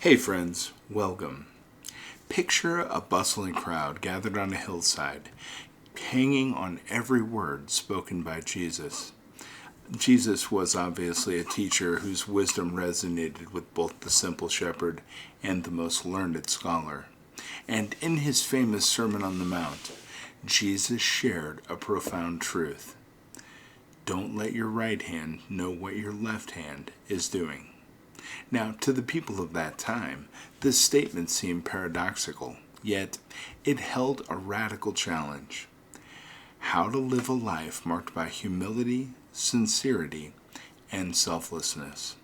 Hey friends, welcome. Picture a bustling crowd gathered on a hillside, hanging on every word spoken by Jesus. Jesus was obviously a teacher whose wisdom resonated with both the simple shepherd and the most learned scholar. And in his famous Sermon on the Mount, Jesus shared a profound truth. Don't let your right hand know what your left hand is doing. Now, to the people of that time, this statement seemed paradoxical, yet it held a radical challenge. How to live a life marked by humility, sincerity, and selflessness.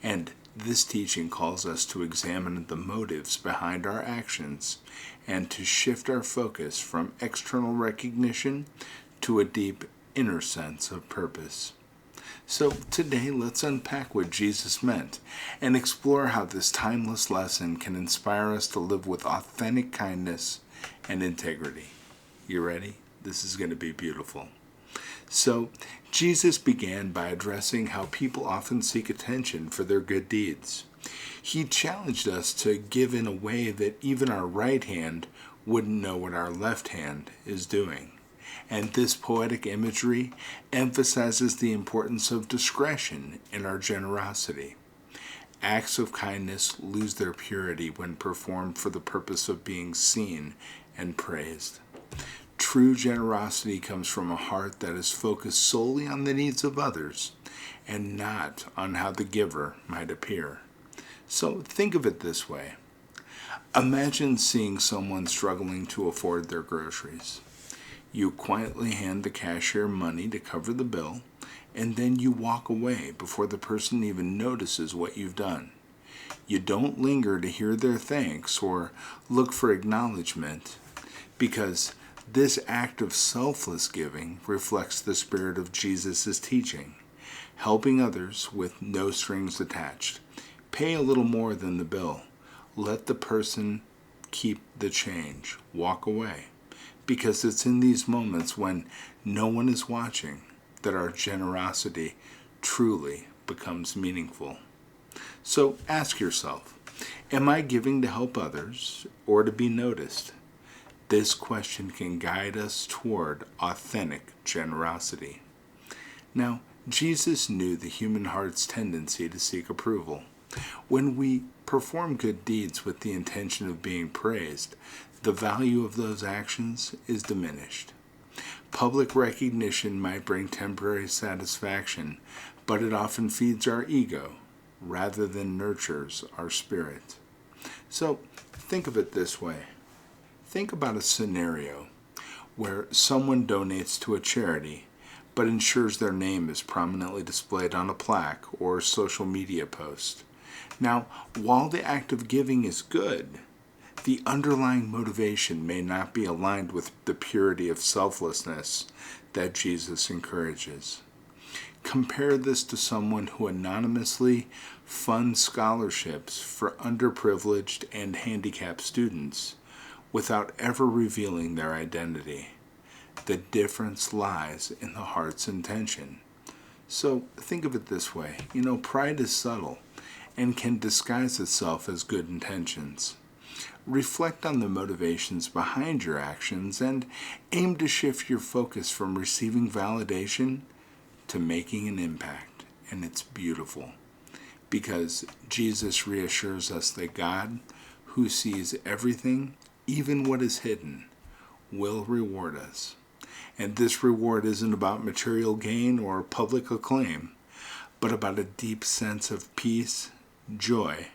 And this teaching calls us to examine the motives behind our actions and to shift our focus from external recognition to a deep inner sense of purpose. So today, let's unpack what Jesus meant and explore how this timeless lesson can inspire us to live with authentic kindness and integrity. You ready? This is going to be beautiful. So, Jesus began by addressing how people often seek attention for their good deeds. He challenged us to give in a way that even our right hand wouldn't know what our left hand is doing. And this poetic imagery emphasizes the importance of discretion in our generosity. Acts of kindness lose their purity when performed for the purpose of being seen and praised. True generosity comes from a heart that is focused solely on the needs of others and not on how the giver might appear. So think of it this way. Imagine seeing someone struggling to afford their groceries. You quietly hand the cashier money to cover the bill, and then you walk away before the person even notices what you've done. You don't linger to hear their thanks or look for acknowledgement, because this act of selfless giving reflects the spirit of Jesus' teaching, helping others with no strings attached. Pay a little more than the bill. Let the person keep the change. Walk away. Because it's in these moments when no one is watching that our generosity truly becomes meaningful. So ask yourself, am I giving to help others or to be noticed? This question can guide us toward authentic generosity. Now, Jesus knew the human heart's tendency to seek approval. When we perform good deeds with the intention of being praised, the value of those actions is diminished. Public recognition might bring temporary satisfaction, but it often feeds our ego rather than nurtures our spirit. So think of it this way. Think about a scenario where someone donates to a charity but ensures their name is prominently displayed on a plaque or social media post. Now, while the act of giving is good, the underlying motivation may not be aligned with the purity of selflessness that Jesus encourages. Compare this to someone who anonymously funds scholarships for underprivileged and handicapped students without ever revealing their identity. The difference lies in the heart's intention. So think of it this way. Pride is subtle and can disguise itself as good intentions. Reflect on the motivations behind your actions and aim to shift your focus from receiving validation to making an impact. And it's beautiful because Jesus reassures us that God, who sees everything, even what is hidden, will reward us. And this reward isn't about material gain or public acclaim, but about a deep sense of peace, joy,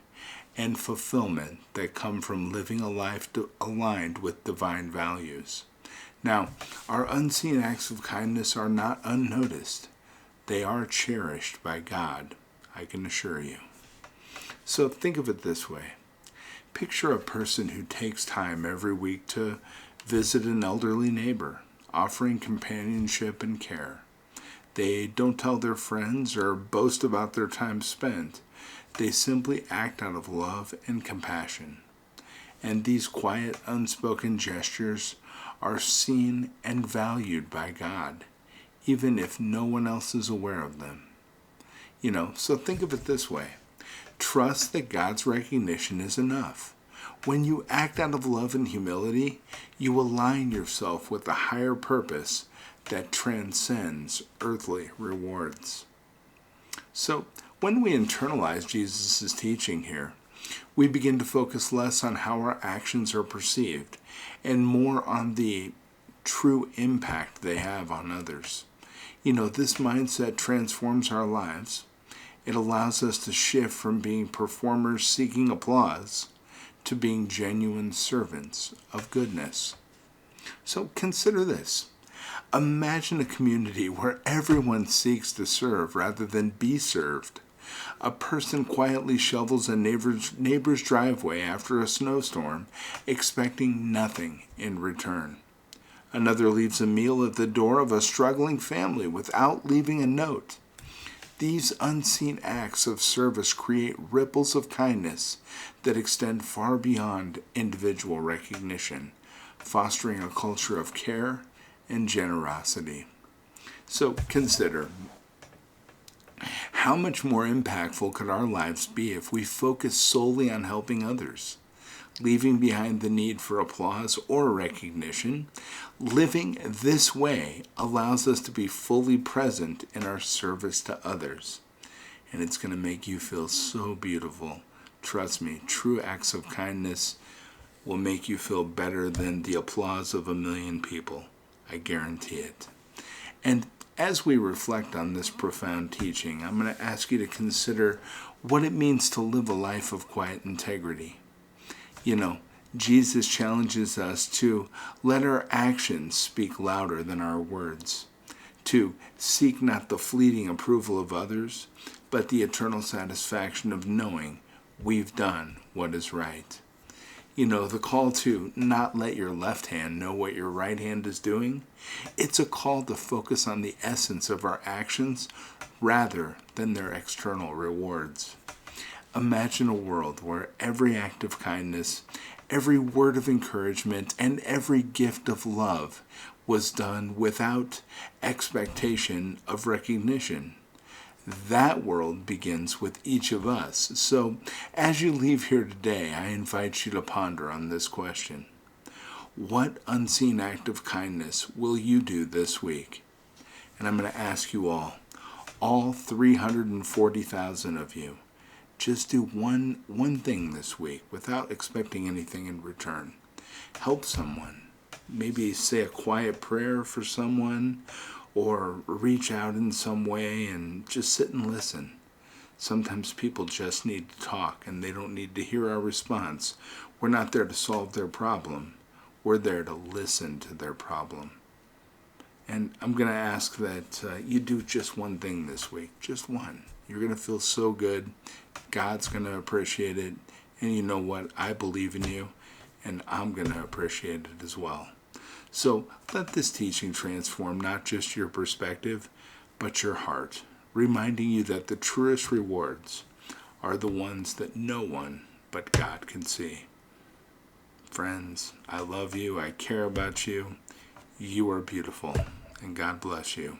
and fulfillment that come from living a life aligned with divine values. Now, our unseen acts of kindness are not unnoticed. They are cherished by God, I can assure you. So think of it this way. Picture a person who takes time every week to visit an elderly neighbor, offering companionship and care. They don't tell their friends or boast about their time spent. They simply act out of love and compassion. And these quiet, unspoken gestures are seen and valued by God, even if no one else is aware of them. So think of it this way. Trust that God's recognition is enough. When you act out of love and humility, you align yourself with a higher purpose that transcends earthly rewards. So, when we internalize Jesus' teaching here, we begin to focus less on how our actions are perceived and more on the true impact they have on others. This mindset transforms our lives. It allows us to shift from being performers seeking applause to being genuine servants of goodness. So consider this. Imagine a community where everyone seeks to serve rather than be served. A person quietly shovels a neighbor's driveway after a snowstorm, expecting nothing in return. Another leaves a meal at the door of a struggling family without leaving a note. These unseen acts of service create ripples of kindness that extend far beyond individual recognition, fostering a culture of care and generosity. So consider, how much more impactful could our lives be if we focus solely on helping others, leaving behind the need for applause or recognition? Living this way allows us to be fully present in our service to others. And it's going to make you feel so beautiful. Trust me, true acts of kindness will make you feel better than the applause of a million people. I guarantee it. And as we reflect on this profound teaching, I'm going to ask you to consider what it means to live a life of quiet integrity. Jesus challenges us to let our actions speak louder than our words, to seek not the fleeting approval of others, but the eternal satisfaction of knowing we've done what is right. The call to not let your left hand know what your right hand is doing, it's a call to focus on the essence of our actions rather than their external rewards. Imagine a world where every act of kindness, every word of encouragement, and every gift of love was done without expectation of recognition. That world begins with each of us. So, as you leave here today, I invite you to ponder on this question. What unseen act of kindness will you do this week? And I'm going to ask you all 340,000 of you, just do one thing this week without expecting anything in return. Help someone. Maybe say a quiet prayer for someone, or reach out in some way and just sit and listen. Sometimes people just need to talk and they don't need to hear our response. We're not there to solve their problem. We're there to listen to their problem. And I'm going to ask that you do just one thing this week. Just one. You're going to feel so good. God's going to appreciate it. And you know what? I believe in you, and I'm going to appreciate it as well. So let this teaching transform not just your perspective, but your heart, reminding you that the truest rewards are the ones that no one but God can see. Friends, I love you. I care about you. You are beautiful, and God bless you.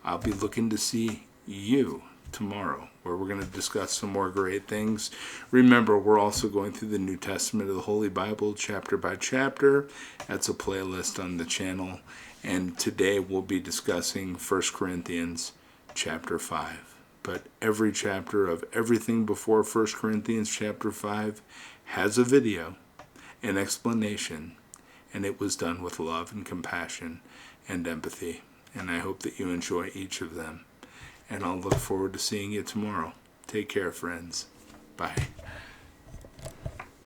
I'll be looking to see you tomorrow, where we're going to discuss some more great things. Remember, we're also going through the New Testament of the Holy Bible, chapter by chapter. That's a playlist on the channel. And today we'll be discussing 1 Corinthians chapter 5. But every chapter of everything before 1 Corinthians chapter 5 has a video, an explanation, and it was done with love and compassion and empathy. And I hope that you enjoy each of them. And I'll look forward to seeing you tomorrow. Take care, friends. Bye.